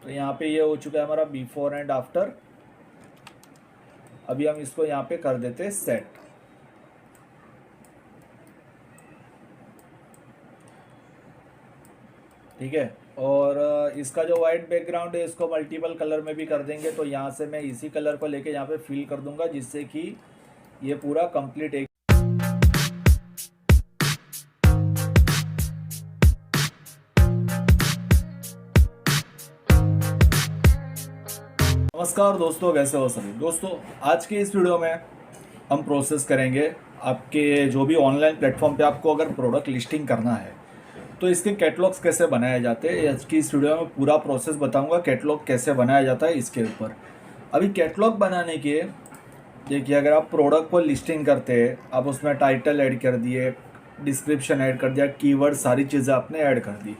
तो यहाँ पे ये हो चुका है हमारा बिफोर एंड आफ्टर। अभी हम इसको यहाँ पे कर देते हैं सेट। ठीक है, और इसका जो वाइट बैकग्राउंड है इसको मल्टीपल कलर में भी कर देंगे। तो यहाँ से मैं इसी कलर को लेके यहाँ पे फिल कर दूंगा, जिससे कि ये पूरा कंप्लीट एक। नमस्कार दोस्तों, कैसे हो सभी दोस्तों। आज के इस वीडियो में हम प्रोसेस करेंगे आपके जो भी ऑनलाइन प्लेटफॉर्म पे आपको अगर प्रोडक्ट लिस्टिंग करना है तो इसके कैटलॉग्स कैसे बनाए जाते हैं। आज की इस वीडियो में पूरा प्रोसेस बताऊंगा, कैटलॉग कैसे बनाया जाता है इसके ऊपर। अभी कैटलॉग बनाने के देखिए, अगर आप प्रोडक्ट को लिस्टिंग करते हैं, आप उसमें टाइटल ऐड कर दिए, डिस्क्रिप्शन ऐड कर दिया, कीवर्ड, सारी चीज़ें आपने ऐड कर दी।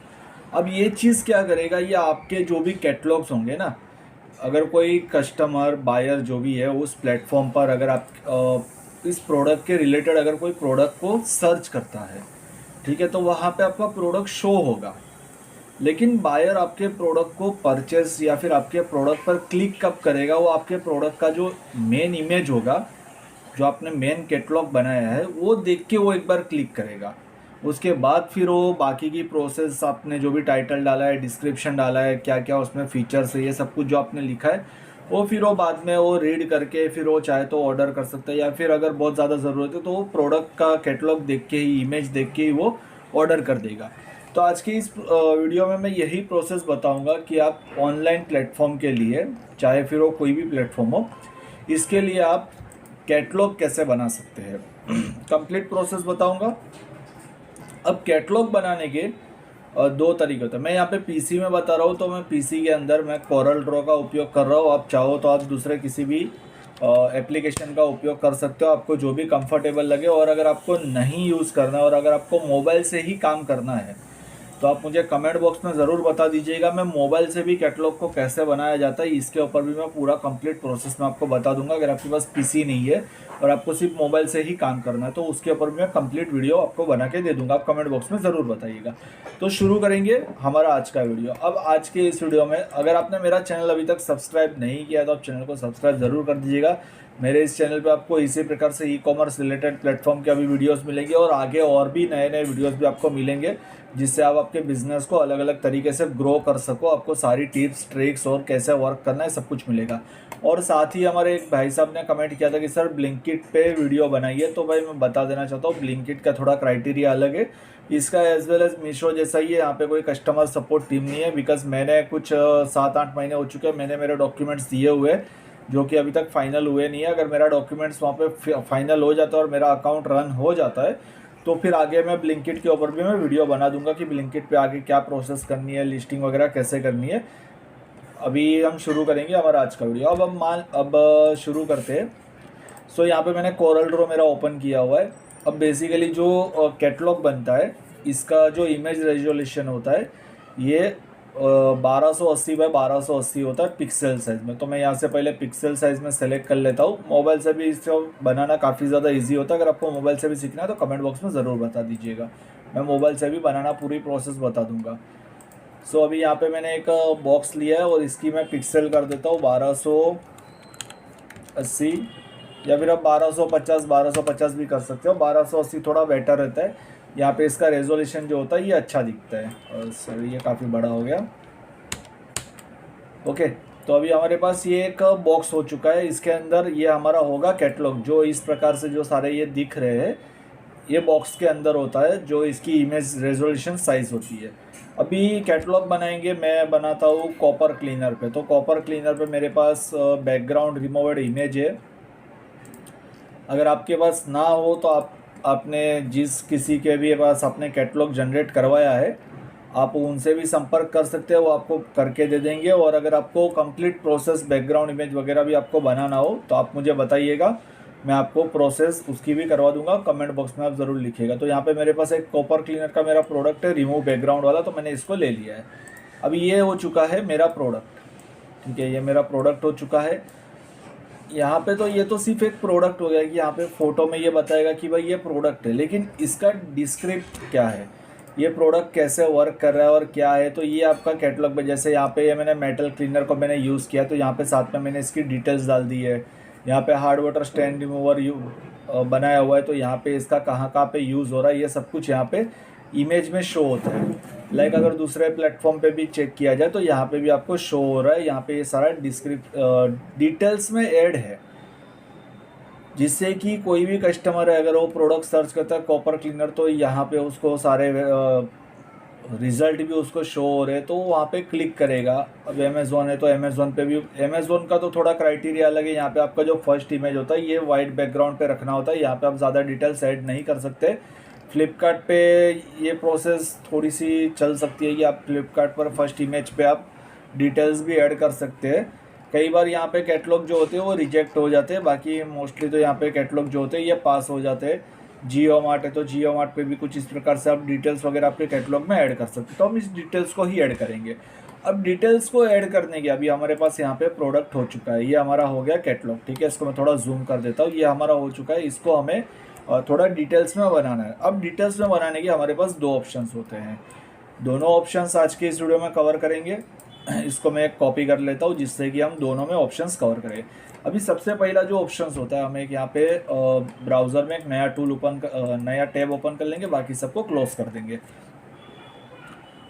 अब ये चीज़ क्या करेगा, ये आपके जो भी कैटलॉग्स होंगे ना, अगर कोई कस्टमर बायर जो भी है उस प्लेटफॉर्म पर अगर आप इस प्रोडक्ट के रिलेटेड अगर कोई प्रोडक्ट को सर्च करता है, ठीक है, तो वहाँ पे आपका प्रोडक्ट शो होगा। लेकिन बायर आपके प्रोडक्ट को परचेस या फिर आपके प्रोडक्ट पर क्लिक कब करेगा, वो आपके प्रोडक्ट का जो मेन इमेज होगा, जो आपने मेन कैटलॉग बनाया है, वो देख के वो एक बार क्लिक करेगा। उसके बाद फिर वो बाकी की प्रोसेस, आपने जो भी टाइटल डाला है, डिस्क्रिप्शन डाला है, क्या क्या उसमें फीचर्स है, ये सब कुछ जो आपने लिखा है, वो फिर वो बाद में वो रीड करके फिर वो चाहे तो ऑर्डर कर सकता है, या फिर अगर बहुत ज़्यादा ज़रूरत है तो वो प्रोडक्ट का कैटलॉग देख के ही, इमेज देख के ही वो ऑर्डर कर देगा। तो आज की इस वीडियो में मैं यही प्रोसेस बताऊंगा कि आप ऑनलाइन प्लेटफॉर्म के लिए, चाहे फिर वो कोई भी प्लेटफॉर्म हो, इसके लिए आप कैटलॉग कैसे बना सकते हैं। कंप्लीट प्रोसेस बताऊंगा। अब कैटलॉग बनाने के दो तरीके होते हैं। मैं यहाँ पे पीसी में बता रहा हूँ, तो मैं पीसी के अंदर मैं कोरल ड्रॉ का उपयोग कर रहा हूँ। आप चाहो तो आप दूसरे किसी भी एप्लीकेशन का उपयोग कर सकते हो, आपको जो भी कंफर्टेबल लगे। और अगर आपको नहीं यूज़ करना है और अगर आपको मोबाइल से ही काम करना है तो आप मुझे कमेंट बॉक्स में ज़रूर बता दीजिएगा। मैं मोबाइल से भी कैटलॉग को कैसे बनाया जाता है इसके ऊपर भी मैं पूरा कंप्लीट प्रोसेस में आपको बता दूंगा। अगर आपके पास पीसी नहीं है और आपको सिर्फ मोबाइल से ही काम करना है तो उसके ऊपर भी मैं कंप्लीट वीडियो आपको बना के दे दूंगा। आप कमेंट बॉक्स में ज़रूर बताइएगा। तो शुरू करेंगे हमारा आज का वीडियो। अब आज के इस वीडियो में अगर आपने मेरा चैनल अभी तक सब्सक्राइब नहीं किया तो आप चैनल को सब्सक्राइब ज़रूर कर दीजिएगा। मेरे इस चैनल पे आपको इसी प्रकार से ई कॉमर्स रिलेटेड प्लेटफॉर्म के अभी वीडियोस मिलेंगे और आगे और भी नए नए वीडियोस भी आपको मिलेंगे, जिससे आप आपके बिजनेस को अलग अलग तरीके से ग्रो कर सको। आपको सारी टिप्स, ट्रिक्स और कैसे वर्क करना है सब कुछ मिलेगा। और साथ ही हमारे एक भाई साहब ने कमेंट किया था कि सर ब्लिंकिट पे वीडियो बनाइए, तो भाई मैं बता देना चाहता हूँ ब्लिंकिट का थोड़ा क्राइटेरिया अलग है। इसका एज वेल एज मीशो जैसा ही है, यहाँ पे कोई कस्टमर सपोर्ट टीम नहीं है। बिकॉज मैंने कुछ 7-8 महीने हो चुके हैं, मैंने मेरे डॉक्यूमेंट्स दिए हुए जो कि अभी तक फाइनल हुए नहीं है। अगर मेरा डॉक्यूमेंट्स वहाँ पे फाइनल हो जाता है और मेरा अकाउंट रन हो जाता है तो फिर आगे मैं ब्लिंकिट के ऊपर भी मैं वीडियो बना दूंगा कि ब्लिंकिट पे आगे क्या प्रोसेस करनी है, लिस्टिंग वगैरह कैसे करनी है। अभी हम शुरू करेंगे हमारा आज का वीडियो। अब शुरू करते हैं। सो यहाँ पे मैंने कोरल ड्रॉ मेरा ओपन किया हुआ है। अब बेसिकली जो कैटलॉग बनता है, इसका जो इमेज रेजोल्यूशन होता है ये 1280 बाय 1280 होता है पिक्सल साइज में। तो मैं यहाँ से पहले पिक्सल साइज में सेलेक्ट कर लेता हूँ। मोबाइल से भी इसको बनाना काफ़ी ज़्यादा इजी होता है। अगर आपको मोबाइल से भी सीखना है तो कमेंट बॉक्स में ज़रूर बता दीजिएगा, मैं मोबाइल से भी बनाना पूरी प्रोसेस बता दूंगा। सो अभी यहाँ पे मैंने एक बॉक्स लिया है और इसकी मैं पिक्सल कर देता हूँ 1280, या फिर आप 1250 भी कर सकते हो। 1280 थोड़ा बेटर रहता है। यहाँ पे इसका रेजोल्यूशन जो होता है ये अच्छा दिखता है। और सर ये काफ़ी बड़ा हो गया। ओके, तो अभी हमारे पास ये एक बॉक्स हो चुका है। इसके अंदर ये हमारा होगा कैटलॉग, जो इस प्रकार से जो सारे ये दिख रहे हैं ये बॉक्स के अंदर होता है, जो इसकी इमेज रेजोल्यूशन साइज होती है। अभी कैटलॉग बनाएंगे, मैं बनाता हूँ कॉपर क्लीनर पे। तो कॉपर क्लीनर पे मेरे पास बैकग्राउंड रिमूवर्ड इमेज है। अगर आपके पास ना हो तो आपने जिस किसी के भी पास आपने कैटलॉग जनरेट करवाया है आप उनसे भी संपर्क कर सकते हो, वो आपको करके दे देंगे। और अगर आपको कंप्लीट प्रोसेस बैकग्राउंड इमेज वगैरह भी आपको बनाना हो तो आप मुझे बताइएगा, मैं आपको प्रोसेस उसकी भी करवा दूंगा। कमेंट बॉक्स में आप ज़रूर लिखिएगा। तो यहाँ पे मेरे पास एक कॉपर क्लीनर का मेरा प्रोडक्ट है, रिमूव बैकग्राउंड वाला, तो मैंने इसको ले लिया है। अभी ये हो चुका है मेरा प्रोडक्ट। ठीक है, ये मेरा प्रोडक्ट हो चुका है। यहाँ पे तो ये तो सिर्फ एक प्रोडक्ट हो गया कि यहाँ पे फोटो में ये बताएगा कि भाई ये प्रोडक्ट है, लेकिन इसका डिस्क्रिप्ट क्या है, ये प्रोडक्ट कैसे वर्क कर रहा है और क्या है। तो ये आपका कैटलॉग में, जैसे यहाँ पे ये मैंने मेटल क्लीनर को मैंने यूज़ किया तो यहाँ पे साथ में मैंने इसकी डिटेल्स डाल दी है। यहाँ पे हार्ड वाटर स्टैंड रिमूवर बनाया हुआ है, तो यहाँ पे इसका कहाँ कहाँ पे यूज़ हो रहा है ये सब कुछ यहाँ पे इमेज में शो होता है। लाइक अगर दूसरे प्लेटफॉर्म पे भी चेक किया जाए तो यहाँ पे भी आपको शो हो रहा है। यहाँ पे ये सारा डिटेल्स में ऐड है, जिससे कि कोई भी कस्टमर है अगर वो प्रोडक्ट सर्च करता है कॉपर क्लीनर तो यहाँ पे उसको सारे रिजल्ट भी उसको शो हो रहे हैं, तो वहाँ पे क्लिक करेगा। अब अमेज़ोन है तो अमेज़ोन पे भी, अमेज़ोन का तो थोड़ा क्राइटेरिया अलग है। यहाँ पे आपका जो फर्स्ट इमेज होता है ये वाइट बैकग्राउंड पे रखना होता है, यहाँ पे आप ज़्यादा डिटेल्स ऐड नहीं कर सकते। फ्लिपकार्ट पे ये प्रोसेस थोड़ी सी चल सकती है कि आप फ्लिपकार्ट पर फर्स्ट इमेज पे आप डिटेल्स भी ऐड कर सकते हैं। कई बार यहाँ पे कैटलॉग जो होते हैं वो रिजेक्ट हो जाते हैं, बाकी मोस्टली तो यहाँ पे कैटलॉग जो होते हैं ये पास हो जाते हैं। जियो मार्ट है तो जियो मार्ट पे भी कुछ इस प्रकार से आप डिटेल्स वगैरह आपके कैटलॉग में ऐड कर सकते हैं। तो हम इस डिटेल्स को ही ऐड करेंगे। अब डिटेल्स को ऐड करने के अभी हमारे पास यहाँ पे प्रोडक्ट हो चुका है, ये हमारा हो गया कैटलॉग। ठीक है, इसको मैं थोड़ा जूम कर देता हूँ। ये हमारा हो चुका है, इसको हमें थोड़ा डिटेल्स में बनाना है। अब डिटेल्स में बनाने के हमारे पास दो ऑप्शंस होते हैं, दोनों ऑप्शंस आज के इस वीडियो में कवर करेंगे। इसको मैं एक कॉपी कर लेता हूँ जिससे कि हम दोनों में ऑप्शंस कवर करें। अभी सबसे पहला जो ऑप्शंस होता है, हमें एक यहाँ पे ब्राउज़र में एक नया नया टैब ओपन कर लेंगे, बाकी सबको क्लोज कर देंगे।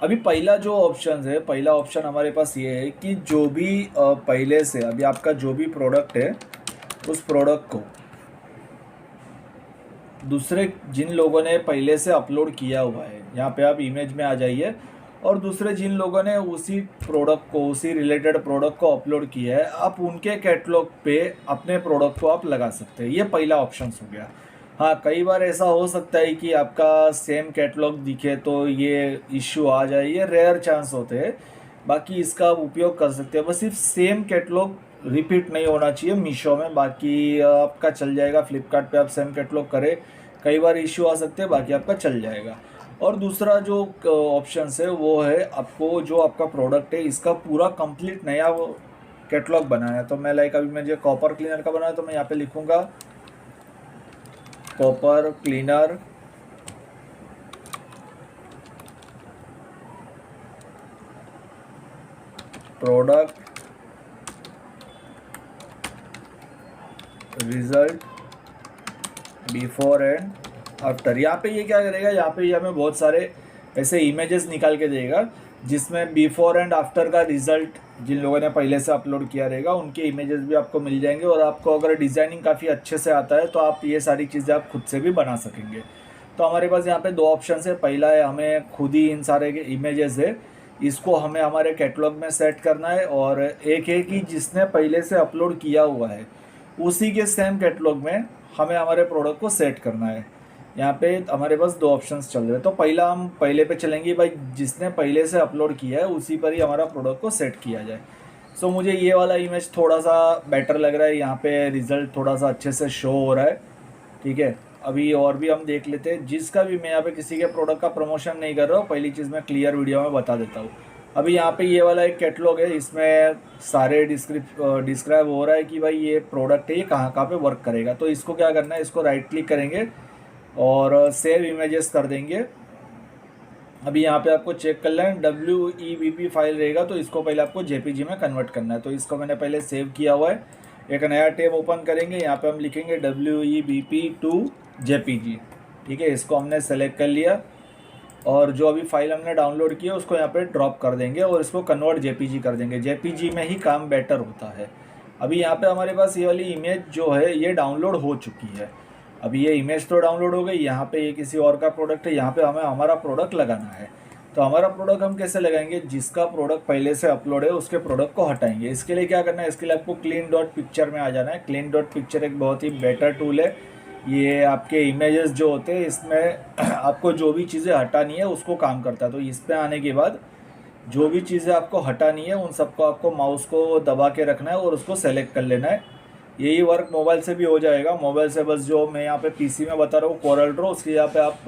अभी पहला जो ऑप्शन है, पहला ऑप्शन हमारे पास ये है कि जो भी पहले से अभी आपका जो भी प्रोडक्ट है उस प्रोडक्ट को दूसरे जिन लोगों ने पहले से अपलोड किया हुआ है, यहाँ पे आप इमेज में आ जाइए, और दूसरे जिन लोगों ने उसी प्रोडक्ट को, उसी रिलेटेड प्रोडक्ट को अपलोड किया है, आप उनके कैटलॉग पे अपने प्रोडक्ट को आप लगा सकते हैं। ये पहला ऑप्शन हो गया। हाँ, कई बार ऐसा हो सकता है कि आपका सेम कैटलॉग दिखे तो ये इश्यू आ जाए, ये रेयर चांस होते हैं। बाकी इसका आप उपयोग कर सकते हैं, बस सिर्फ सेम कैटलॉग रिपीट नहीं होना चाहिए मीशो में, बाकी आपका चल जाएगा। फ्लिपकार्ट पे आप सेम कैटलॉग करें, कई बार इश्यू आ सकते हैं, बाकी आपका चल जाएगा। और दूसरा जो ऑप्शन है वो है आपको जो आपका प्रोडक्ट है इसका पूरा कंप्लीट नया कैटलॉग बनाना है। तो मैं लाइक अभी मुझे कॉपर क्लीनर का बनाया तो मैं यहाँ पे लिखूँगा copper cleaner product result before and after. यहाँ पे ये क्या करेगा, यहाँ पे ये हमें बहुत सारे ऐसे इमेजेस निकाल के देगा जिसमें बिफोर एंड आफ्टर का रिजल्ट जिन लोगों ने पहले से अपलोड किया रहेगा उनके इमेजेस भी आपको मिल जाएंगे। और आपको अगर डिज़ाइनिंग काफ़ी अच्छे से आता है तो आप ये सारी चीज़ें आप खुद से भी बना सकेंगे। तो हमारे पास यहाँ पे दो ऑप्शन है। पहला है हमें खुद ही इन सारे इमेजेस है इसको हमें हमारे कैटलॉग में सेट करना है, और एक है कि जिसने पहले से अपलोड किया हुआ है उसी के सेम कैटलॉग में हमें हमारे प्रोडक्ट को सेट करना है। यहाँ पे हमारे पास दो ऑप्शंस चल रहे हैं। तो पहला हम पहले पे चलेंगे, भाई जिसने पहले से अपलोड किया है उसी पर ही हमारा प्रोडक्ट को सेट किया जाए। सो मुझे ये वाला इमेज थोड़ा सा बेटर लग रहा है, यहाँ पे रिज़ल्ट थोड़ा सा अच्छे से शो हो रहा है। ठीक है, अभी और भी हम देख लेते हैं। जिसका भी मैं यहाँ पे किसी के प्रोडक्ट का प्रमोशन नहीं कर रहा हूँ, पहली चीज़ मैं क्लियर वीडियो में बता देता हूँ। अभी यहाँ पे ये वाला एक कैटलॉग है, इसमें सारे डिस्क्राइब हो रहा है कि भाई ये प्रोडक्ट है ये कहाँ कहाँ पे वर्क करेगा। तो इसको क्या करना है, इसको राइट क्लिक करेंगे और सेव इमेजेस कर देंगे। अभी यहाँ पे आपको चेक कर लें WEBP फाइल रहेगा तो इसको पहले आपको JPG में कन्वर्ट करना है। तो इसको मैंने पहले सेव किया हुआ है। एक नया टैब ओपन करेंगे, यहाँ पे हम लिखेंगे WEBP to JPG। ठीक है, इसको हमने सेलेक्ट कर लिया और जो अभी फाइल हमने डाउनलोड किया उसको यहाँ पे ड्रॉप कर देंगे और इसको कन्वर्ट JPG कर देंगे। JPG में ही काम बेटर होता है। अभी यहाँ पे हमारे पास ये वाली इमेज जो है ये डाउनलोड हो चुकी है। अभी ये इमेज तो डाउनलोड हो गई, यहाँ पे ये किसी और का प्रोडक्ट है, यहाँ पे हमें हमारा प्रोडक्ट लगाना है। तो हमारा प्रोडक्ट हम कैसे लगाएंगे, जिसका प्रोडक्ट पहले से अपलोड है उसके प्रोडक्ट को हटाएंगे। इसके लिए क्या करना है, इसके लिए आपको clean.picture में आ जाना है। clean.picture एक बहुत ही बेटर टूल है। ये आपके इमेजेस जो होते हैं इसमें आपको जो भी चीज़ें हटानी है उसको काम करता है। तो इस पर आने के बाद जो भी चीज़ें आपको हटानी है उन सबको आपको माउस को दबा के रखना है और उसको सेलेक्ट कर लेना है। यही वर्क मोबाइल से भी हो जाएगा। मोबाइल से बस जो मैं यहाँ पे PC में बता रहा हूँ कोरल ड्रॉ, उसके यहाँ पे आप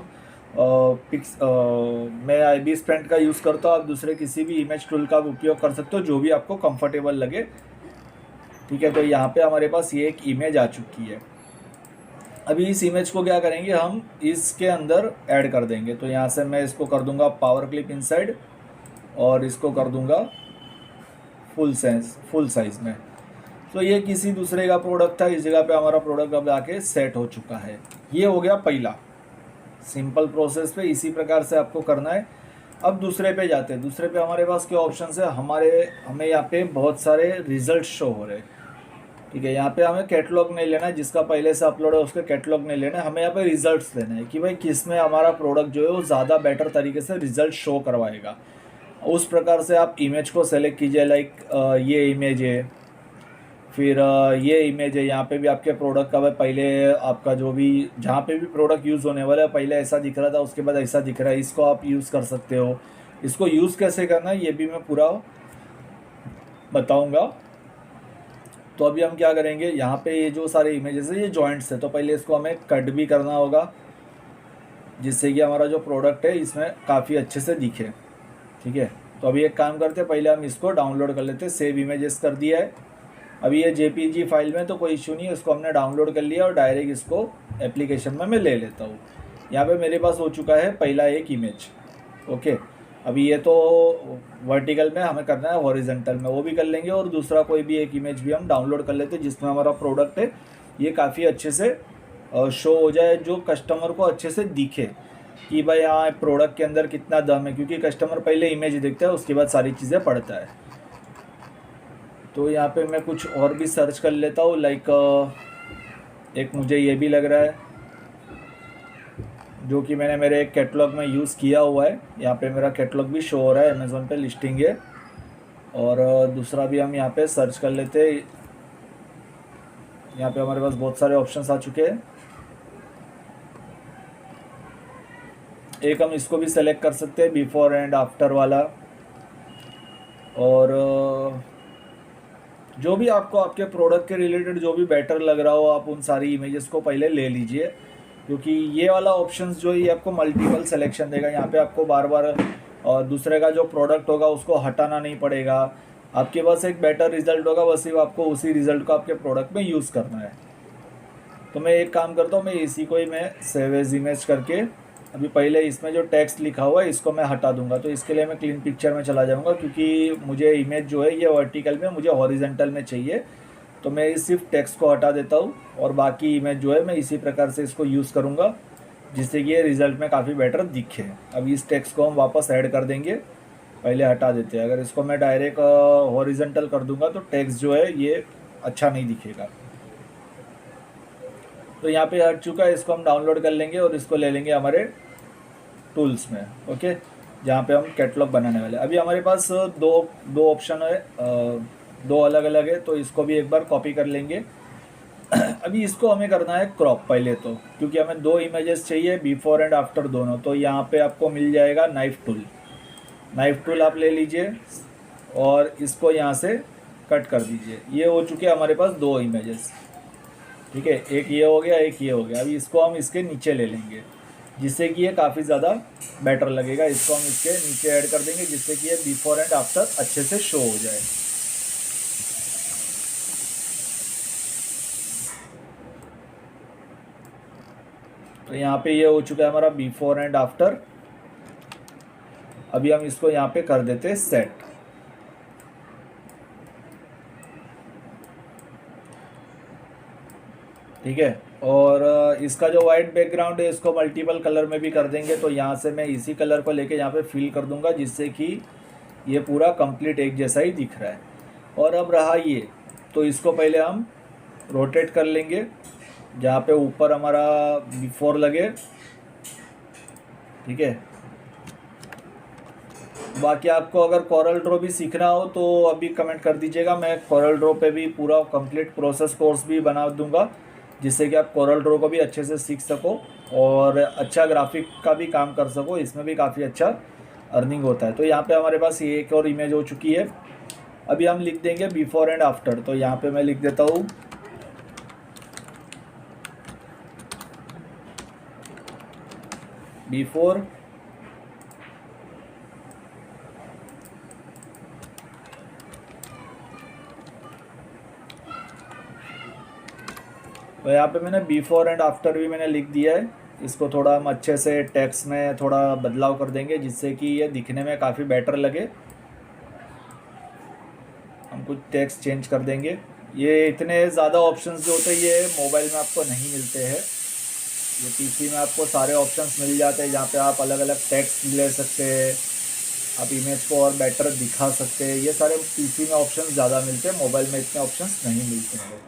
मैं IB स्पेंट का यूज़ करता हूँ। आप दूसरे किसी भी इमेज टूल का उपयोग कर सकते हो जो भी आपको कंफर्टेबल लगे। ठीक है, तो यहाँ पे हमारे पास ये एक इमेज आ चुकी है। अभी इस इमेज को क्या करेंगे, हम इसके अंदर ऐड कर देंगे। तो यहाँ से मैं इसको कर दूंगा पावर क्लिप इनसाइड और इसको कर दूंगा फुल साइज में। तो ये किसी दूसरे का प्रोडक्ट था, इस जगह पे हमारा प्रोडक्ट अब आके सेट हो चुका है। ये हो गया पहला सिंपल प्रोसेस पे, इसी प्रकार से आपको करना है। अब दूसरे पे जाते हैं। दूसरे पे हमारे पास क्या ऑप्शन है, हमें यहाँ पे बहुत सारे रिजल्ट शो हो रहे हैं। ठीक है, यहाँ पे हमें कैटलॉग नहीं लेना है, जिसका पहले से अपलोड है उसका कैटलॉग नहीं लेना है, हमें यहाँ पे रिजल्ट्स लेना है कि भाई किस में हमारा प्रोडक्ट जो है वो ज़्यादा बेटर तरीके से रिजल्ट शो करवाएगा। उस प्रकार से आप इमेज को सेलेक्ट कीजिए। लाइक ये इमेज है, फिर ये इमेज है, यहाँ पे भी आपके प्रोडक्ट का पहले आपका जो भी जहाँ पे भी प्रोडक्ट यूज़ होने वाला है पहले ऐसा दिख रहा था, उसके बाद ऐसा दिख रहा है। इसको आप यूज़ कर सकते हो। इसको यूज़ कैसे करना है ये भी मैं पूरा बताऊंगा। तो अभी हम क्या करेंगे, यहाँ पे ये जो सारे इमेजेस है ये जॉइंट्स है, तो पहले इसको हमें कट भी करना होगा जिससे कि हमारा जो प्रोडक्ट है इसमें काफ़ी अच्छे से दिखे। ठीक है, तो अभी एक काम करते हैं, पहले हम इसको डाउनलोड कर लेते हैं। सेव इमेजेस कर दिया है। अभी ये जेपीजी फाइल में तो कोई इशू नहीं है, इसको हमने डाउनलोड कर लिया और डायरेक्ट इसको एप्लीकेशन में मैं ले लेता हूँ। यहाँ पे मेरे पास हो चुका है पहला एक इमेज। ओके, अभी ये तो वर्टिकल में हमें करना है, हॉरिजेंटल में वो भी कर लेंगे। और दूसरा कोई भी एक इमेज भी हम डाउनलोड कर लेते हैं जिसमें हमारा प्रोडक्ट है ये काफ़ी अच्छे से शो हो जाए, जो कस्टमर को अच्छे से दिखे कि भाई हाँ प्रोडक्ट के अंदर कितना दम है, क्योंकि कस्टमर पहले इमेज देखता है उसके बाद सारी चीज़ें पढ़ता है। तो यहाँ पे मैं कुछ और भी सर्च कर लेता हूँ। लाइक एक मुझे ये भी लग रहा है जो कि मैंने मेरे एक कैटलॉग में यूज़ किया हुआ है। यहाँ पे मेरा कैटलॉग भी शो हो रहा है, अमेज़ोन पे लिस्टिंग है। और दूसरा भी हम यहाँ पे सर्च कर लेते हैं। यहाँ पे हमारे पास बहुत सारे ऑप्शंस आ चुके हैं। एक हम इसको भी सेलेक्ट कर सकते हैं, बिफोर एंड आफ्टर वाला। और जो भी आपको आपके प्रोडक्ट के रिलेटेड जो भी बेटर लग रहा हो आप उन सारी इमेजेस को पहले ले लीजिए, क्योंकि ये वाला ऑप्शंस जो है आपको मल्टीपल सिलेक्शन देगा। यहाँ पे आपको बार बार दूसरे का जो प्रोडक्ट होगा उसको हटाना नहीं पड़ेगा। आपके पास एक बेटर रिजल्ट होगा, बस सिर्फ आपको उसी रिजल्ट को आपके प्रोडक्ट में यूज़ करना है। तो मैं एक काम करता हूँ, मैं इसी को ही मैं सेव एज इमेज करके अभी पहले इसमें जो टेक्स्ट लिखा हुआ है इसको मैं हटा दूंगा। तो इसके लिए मैं क्लीन पिक्चर में चला जाऊंगा, क्योंकि मुझे इमेज जो है ये वर्टिकल में, मुझे हॉरिजेंटल में चाहिए। तो मैं सिर्फ टेक्स्ट को हटा देता हूँ और बाकी इमेज जो है मैं इसी प्रकार से इसको यूज़ करूँगा जिससे कि ये रिज़ल्ट में काफ़ी बेटर दिखे। अब इस टेक्स्ट को हम वापस ऐड कर देंगे, पहले हटा देते हैं। अगर इसको मैं डायरेक्ट हॉरिजेंटल कर दूंगा तो टेक्स्ट जो है ये अच्छा नहीं दिखेगा। तो यहाँ पे हट चुका है, इसको हम डाउनलोड कर लेंगे और इसको ले लेंगे हमारे टूल्स में। ओके, जहाँ पे हम कैटलॉग बनाने वाले। अभी हमारे पास दो ऑप्शन है, दो अलग अलग है, तो इसको भी एक बार कॉपी कर लेंगे। अभी इसको हमें करना है क्रॉप पहले तो, क्योंकि हमें दो इमेजेस चाहिए, बिफोर एंड आफ्टर दोनों। तो यहाँ पे आपको मिल जाएगा नाइफ टूल। नाइफ टूल आप ले लीजिए और इसको यहाँ से कट कर दीजिए। ये हो चुके हमारे पास दो इमेजेस। ठीक है, एक ये हो गया, एक ये हो गया। अभी इसको हम इसके नीचे ले लेंगे जिससे कि ये काफ़ी ज़्यादा बेटर लगेगा। इसको हम इसके नीचे ऐड कर देंगे जिससे कि ये बिफोर एंड आफ्टर अच्छे से शो हो जाए। तो यहाँ पे ये हो चुका है हमारा बिफोर एंड आफ्टर। अभी हम इसको यहाँ पे कर देते हैं सेट। ठीक है, और इसका जो वाइट बैकग्राउंड है इसको मल्टीपल कलर में भी कर देंगे। तो यहाँ से मैं इसी कलर को लेके यहाँ पे फिल कर दूंगा जिससे कि ये पूरा कंप्लीट एक जैसा ही दिख रहा है। और अब रहा ये, तो इसको पहले हम रोटेट कर लेंगे जहाँ पे ऊपर हमारा बिफोर लगे। ठीक है, बाकी आपको अगर कोरल ड्रॉ भी सीखना हो तो अभी कमेंट कर दीजिएगा, मैं कोरल ड्रॉ पे भी पूरा कंप्लीट प्रोसेस कोर्स भी बना दूंगा जिससे कि आप कोरल ड्रॉ को भी अच्छे से सीख सको और अच्छा ग्राफिक का भी काम कर सको। इसमें भी काफ़ी अच्छा अर्निंग होता है। तो यहाँ पे हमारे पास ये एक और इमेज हो चुकी है। अभी हम लिख देंगे बिफोर एंड आफ्टर। तो यहाँ पे मैं लिख देता हूँ बिफोर तो यहाँ पे मैंने बिफोर एंड आफ्टर भी मैंने लिख दिया है। इसको थोड़ा हम अच्छे से टेक्स्ट में थोड़ा बदलाव कर देंगे जिससे कि ये दिखने में काफ़ी बेटर लगे। हम कुछ टेक्स्ट चेंज कर देंगे। ये इतने ज़्यादा ऑप्शंस जो होते हैं ये मोबाइल में आपको नहीं मिलते हैं। ये पीसी में आपको सारे ऑप्शंस मिल जाते हैं जहाँ पे आप अलग अलग टेक्स्ट ले सकते हैं, आप इमेज को और बेटर दिखा सकते हैं। ये सारे पीसी में ऑप्शंस ज़्यादा मिलते हैं, मोबाइल में इतने ऑप्शंस नहीं मिलते हैं।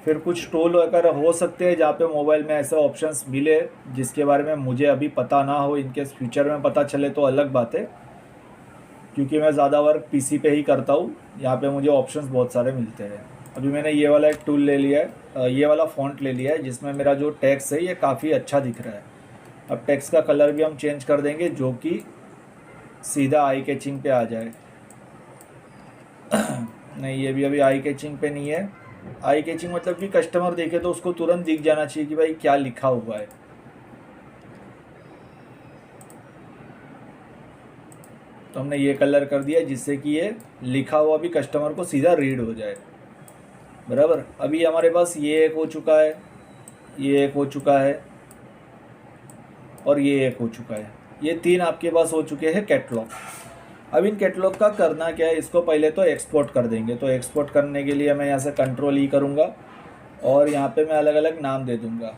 फिर कुछ टूल वगैरह हो सकते हैं जहाँ पे मोबाइल में ऐसे ऑप्शंस मिले जिसके बारे में मुझे अभी पता ना हो, इनके फ्यूचर में पता चले तो अलग बात है, क्योंकि मैं ज़्यादा वर्क पीसी पे ही करता हूँ। यहाँ पे मुझे ऑप्शंस बहुत सारे मिलते हैं। अभी मैंने ये वाला एक टूल ले लिया है, ये वाला फ़ॉन्ट ले लिया है जिसमें मेरा जो टेक्स्ट है ये काफ़ी अच्छा दिख रहा है। अब टेक्स्ट का कलर भी हम चेंज कर देंगे जो कि सीधा आई कैचिंग पे आ जाए। नहीं, ये भी अभी आई कैचिंग पे नहीं है। आई कैचिंग मतलब कि कस्टमर देखे तो उसको तुरंत दिख जाना चाहिए कि भाई क्या लिखा हुआ है। तो हमने ये कलर कर दिया जिससे कि ये लिखा हुआ भी कस्टमर को सीधा रीड हो जाए। बराबर। अभी हमारे पास ये एक हो चुका है, ये एक हो चुका है और ये एक हो चुका है। ये 3 आपके पास हो चुके हैं कैटलॉग। अब इन कैटलॉग का करना क्या है, इसको पहले तो एक्सपोर्ट कर देंगे। तो एक्सपोर्ट करने के लिए मैं यहाँ से कंट्रोल ई करूँगा और यहाँ पे मैं अलग अलग नाम दे दूँगा।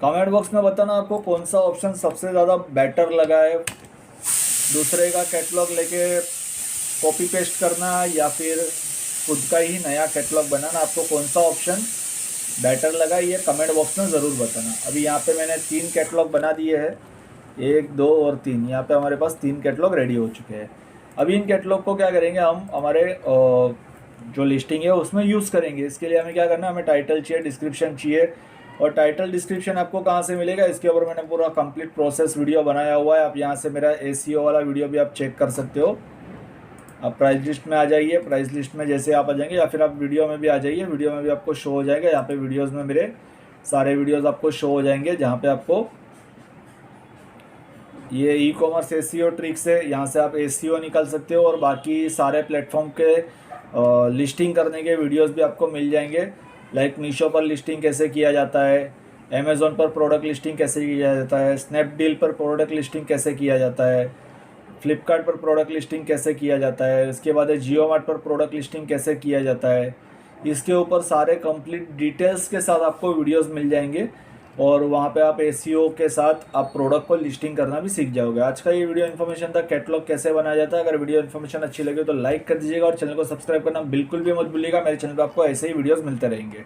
कमेंट बॉक्स में बताना आपको कौन सा ऑप्शन सबसे ज़्यादा बेटर लगा है, दूसरे का कैटलॉग लेके कॉपी पेस्ट करना या फिर खुद का ही नया कैटलॉग बनाना। आपको कौन सा ऑप्शन बेटर लगा ये कमेंट बॉक्स में ज़रूर बताना। अभी यहाँ पे मैंने 3 कैटलॉग बना दिए हैं, 1 2 और 3। यहाँ पे हमारे पास 3 कैटलॉग रेडी हो चुके हैं। अभी इन कैटलॉग को क्या करेंगे, हम हमारे जो लिस्टिंग है उसमें यूज़ करेंगे। इसके लिए हमें क्या करना है, हमें टाइटल चाहिए, डिस्क्रिप्शन चाहिए। और टाइटल डिस्क्रिप्शन आपको कहाँ से मिलेगा, इसके ऊपर मैंने पूरा कंप्लीट प्रोसेस वीडियो बनाया हुआ है। आप यहाँ से मेरा एसईओ वाला वीडियो भी आप चेक कर सकते हो। आप प्राइस लिस्ट में आ जाइए, प्राइस लिस्ट में जैसे आप आ जाएंगे या फिर आप वीडियो में भी आ जाइए, वीडियो में भी आपको शो हो जाएगा। यहाँ पे वीडियोज़ में मेरे सारे वीडियोज़ आपको शो हो जाएंगे जहाँ पे आपको ये ई कॉमर्स एसईओ ट्रिक्स है, यहाँ से आप एसईओ निकाल सकते हो। और बाकी सारे प्लेटफॉर्म के लिस्टिंग करने के वीडियोस भी आपको मिल जाएंगे। लाइक मीशो पर लिस्टिंग कैसे किया जाता है, अमेज़ॉन पर प्रोडक्ट लिस्टिंग कैसे किया जाता है, स्नैपडील पर प्रोडक्ट लिस्टिंग कैसे किया जाता है, फ्लिपकार्ट पर प्रोडक्ट लिस्टिंग कैसे किया जाता है, इसके बाद जियो मार्ट पर प्रोडक्ट लिस्टिंग कैसे किया जाता है। इसके ऊपर सारे कंप्लीट डिटेल्स के साथ आपको वीडियोस मिल जाएंगे और वहाँ पे आप एसईओ के साथ आप प्रोडक्ट को लिस्टिंग करना भी सीख जाओगे। आज का ये वीडियो इन्फॉर्मेशन था कैटलॉग कैसे बनाया जाता है। अगर वीडियो इन्फॉर्मेशन अच्छी लगे तो लाइक कर दीजिएगा और चैनल को सब्सक्राइब करना बिल्कुल भी मत भूलिएगा। मेरे चैनल पर आपको ऐसे ही वीडियोज़ मिलते रहेंगे।